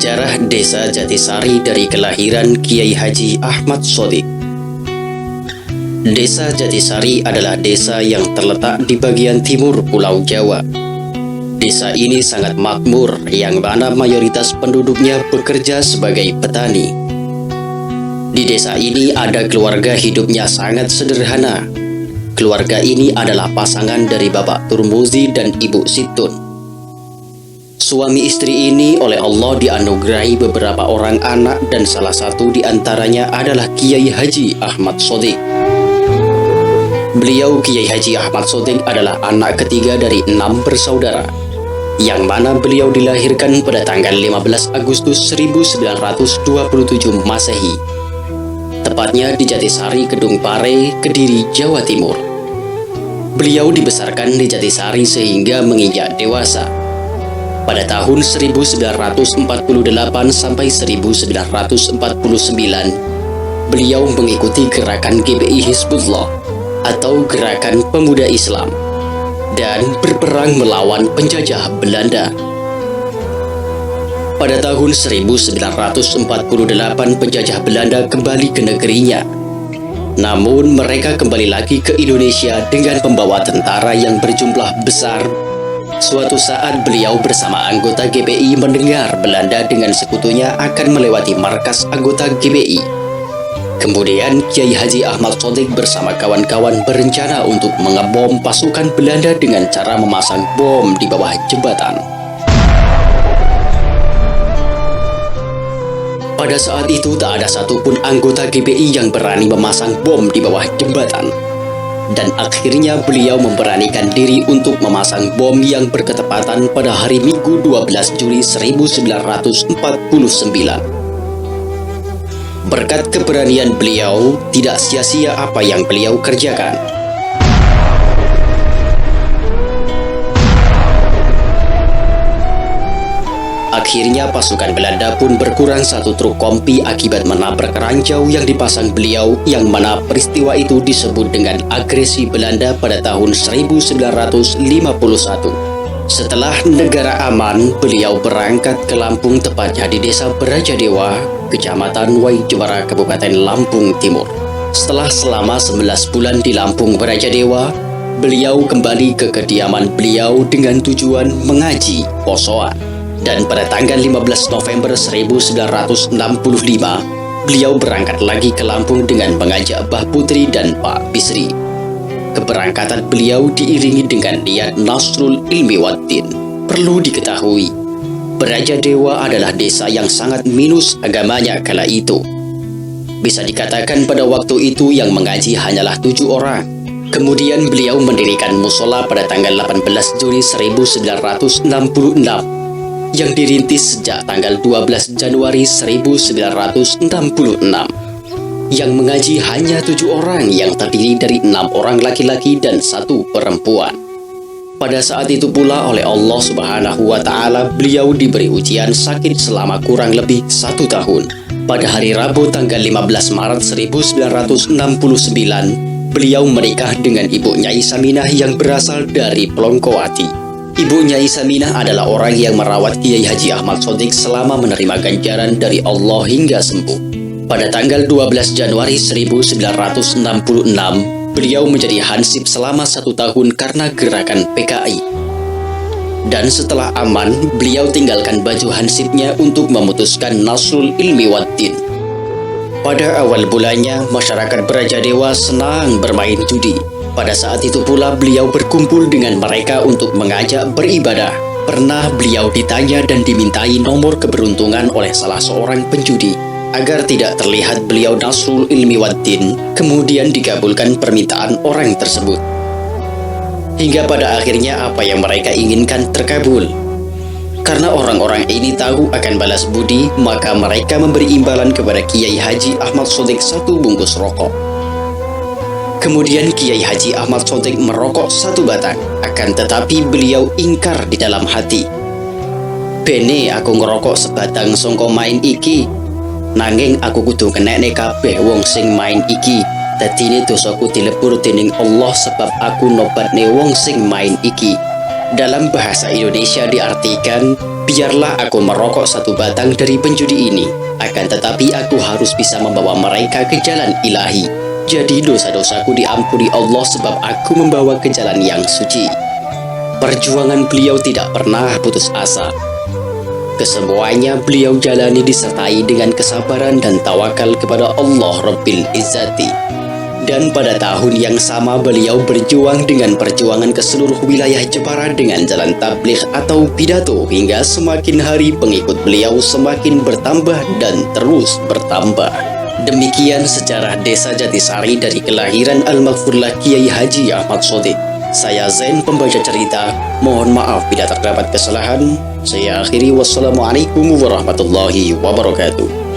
Sejarah Desa Jatisari dari kelahiran Kiai Haji Ahmad Shodiq. Desa Jatisari adalah desa yang terletak di bagian timur Pulau Jawa. Desa ini sangat makmur, yang mana mayoritas penduduknya bekerja sebagai petani. Di desa ini ada keluarga hidupnya sangat sederhana. Keluarga ini adalah pasangan dari Bapak Turmuzi dan Ibu Situn. Suami istri ini oleh Allah dianugerahi beberapa orang anak, dan salah satu di antaranya adalah Kiai Haji Ahmad Shodiq. Beliau, Kiai Haji Ahmad Shodiq, adalah anak ketiga dari 6 bersaudara, yang mana beliau dilahirkan pada tanggal 15 Agustus 1927 Masehi, tepatnya di Jatisari, Kedung Pare, Kediri, Jawa Timur. Beliau dibesarkan di Jatisari sehingga menginjak dewasa. Pada tahun 1948 sampai 1949, beliau mengikuti gerakan GBI Hizbullah atau Gerakan Pemuda Islam dan berperang melawan penjajah Belanda. Pada tahun 1948, penjajah Belanda kembali ke negerinya. Namun mereka kembali lagi ke Indonesia dengan membawa tentara yang berjumlah besar. Suatu saat beliau bersama anggota GBI mendengar Belanda dengan sekutunya akan melewati markas anggota GBI. Kemudian Kiai Haji Ahmad Shodiq bersama kawan-kawan berencana untuk mengebom pasukan Belanda dengan cara memasang bom di bawah jembatan. Pada saat itu tak ada satupun anggota GBI yang berani memasang bom di bawah jembatan. Dan akhirnya beliau memberanikan diri untuk memasang bom yang berketepatan pada hari Minggu 12 Juli 1949. Berkat keberanian beliau, tidak sia-sia apa yang beliau kerjakan. Akhirnya pasukan Belanda pun berkurang 1 truk kompi akibat menabrak ranjau yang dipasang beliau, yang mana peristiwa itu disebut dengan agresi Belanda pada tahun 1951. Setelah negara aman, beliau berangkat ke Lampung, tepatnya di desa Brajadewa, Kecamatan Waijewara, Kabupaten Lampung Timur. Setelah selama 11 bulan di Lampung Brajadewa, beliau kembali ke kediaman beliau dengan tujuan mengaji posoan. Dan pada tanggal 15 November 1965, beliau berangkat lagi ke Lampung dengan mengajak Mbah Putri dan Pak Bisri. Keberangkatan beliau diiringi dengan niat Nasrul Ilmi Waddin. Perlu diketahui, Brajadewa adalah desa yang sangat minus agamanya kala itu. Bisa dikatakan pada waktu itu yang mengaji hanyalah 7 orang. Kemudian beliau mendirikan musola pada tanggal 18 Juli 1966. Yang dirintis sejak tanggal 12 Januari 1966. Yang mengaji hanya 7 orang yang terdiri dari 6 orang laki-laki dan 1 perempuan. Pada saat itu pula oleh Allah Subhanahu wa Ta'ala, beliau diberi ujian sakit selama kurang lebih 1 tahun. Pada hari Rabu tanggal 15 Maret 1969, beliau menikah dengan Ibu Nyai Saminah yang berasal dari Plongkowati. Ibu Nyai Saminah adalah orang yang merawat Kiai Haji Ahmad Shodiq selama menerima ganjaran dari Allah hingga sembuh. Pada tanggal 12 Januari 1966, beliau menjadi hansip selama 1 tahun karena gerakan PKI. Dan setelah aman, beliau tinggalkan baju hansipnya untuk memutuskan Nasrul Ilmi Waddin. Pada awal bulannya, masyarakat Brajadewa senang bermain judi. Pada saat itu pula beliau berkumpul dengan mereka untuk mengajak beribadah. Pernah beliau ditanya dan dimintai nomor keberuntungan oleh salah seorang penjudi. Agar tidak terlihat beliau Nasrul Ilmi Waddin, kemudian dikabulkan permintaan orang tersebut. Hingga pada akhirnya apa yang mereka inginkan terkabul. Karena orang-orang ini tahu akan balas budi, maka mereka memberi imbalan kepada Kiai Haji Ahmad Shodiq 1 bungkus rokok. Kemudian Kiai Haji Ahmad Shodiq merokok 1 batang, akan tetapi beliau ingkar di dalam hati. Bene aku ngerokok sebatang songko main iki, nanging aku kudu kenekne kabeh wong sing main iki. Dadine dosaku dilebur dening Allah sebab aku nobatne wong sing main iki. Dalam bahasa Indonesia diartikan, biarlah aku merokok satu batang dari penjudi ini, akan tetapi aku harus bisa membawa mereka ke jalan ilahi. Jadi dosa-dosaku diampuni Allah sebab aku membawa ke jalan yang suci. Perjuangan beliau tidak pernah putus asa. Kesemuanya beliau jalani disertai dengan kesabaran dan tawakal kepada Allah Rabbil Izzati. Dan pada tahun yang sama beliau berjuang dengan perjuangan ke seluruh wilayah Jepara dengan jalan tabligh atau pidato, hingga semakin hari pengikut beliau semakin bertambah dan terus bertambah. Demikian sejarah Desa Jatisari dari kelahiran Al-Maghfurlah Kiai Haji Ahmad Shodiq. Saya Zain, pembaca cerita. Mohon maaf bila terdapat kesalahan. Saya akhiri, wassalamualaikum warahmatullahi wabarakatuh.